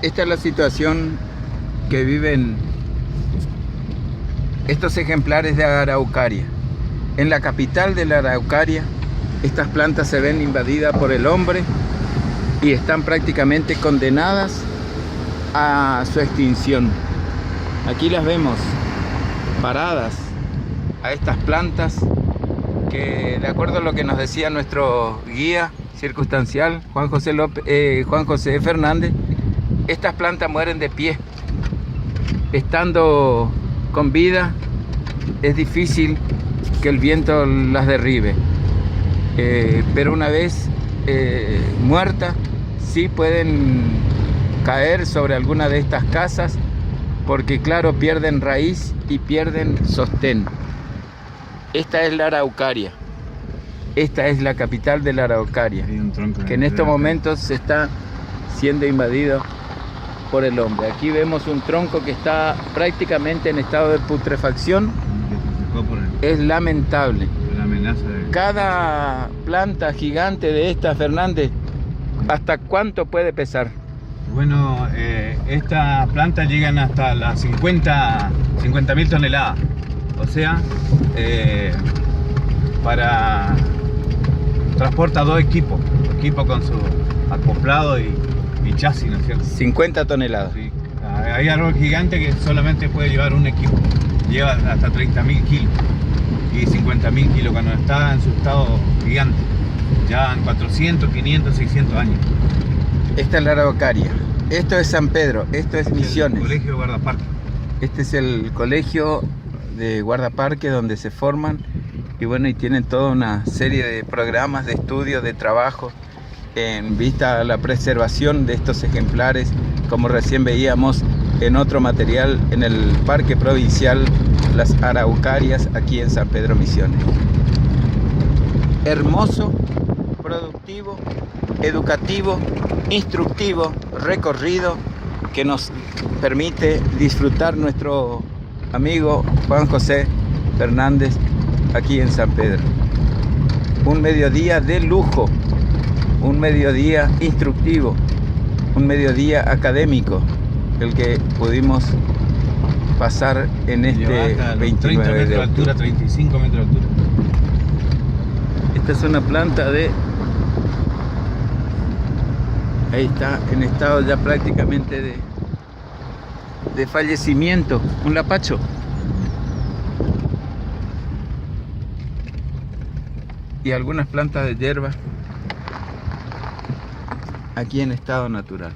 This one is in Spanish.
Esta es la situación que viven estos ejemplares de Araucaria. En la capital de la Araucaria, estas plantas se ven invadidas por el hombre y están prácticamente condenadas a su extinción. Aquí las vemos paradas a estas plantas que, de acuerdo a lo que nos decía nuestro guía circunstancial, Juan José Fernández, estas plantas mueren de pie. Estando con vida es difícil que el viento las derribe, pero una vez muertas sí pueden caer sobre alguna de estas casas, porque claro, pierden raíz y pierden sostén. Esta es la Araucaria. Esta es la capital de la Araucaria, que en estos momentos se está siendo invadido por el hombre. Aquí vemos un tronco que está prácticamente en estado de putrefacción. Es lamentable. Cada planta gigante de esta, Fernández, ¿hasta cuánto puede pesar? Bueno, estas plantas llegan hasta las 50.000 toneladas. O sea, transporta 2 equipos con su acoplado y chasis, ¿no es cierto? 50 toneladas. Sí. Hay árbol gigante que solamente puede llevar un equipo, lleva hasta 30.000 kilos y 50.000 kilos cuando está en su estado gigante, ya en 400, 500, 600 años. Esta es la Araucaria, esto es San Pedro, esto es Misiones. El colegio de guardaparque. Este es el colegio de guardaparque donde se forman y bueno, y tienen toda una serie de programas de estudio, de trabajo en vista a la preservación de estos ejemplares, como recién veíamos en otro material en el Parque Provincial Las Araucarias, aquí en San Pedro Misiones. Hermoso, productivo, educativo, instructivo recorrido que nos permite disfrutar nuestro amigo Juan José Fernández aquí en San Pedro. Un mediodía de lujo, un mediodía instructivo, un mediodía académico, el que pudimos pasar en este 29 de octubre. 35 metros de altura. Esta es una planta de... Ahí está, en estado ya prácticamente de fallecimiento, un lapacho. Y algunas plantas de hierba aquí en estado natural.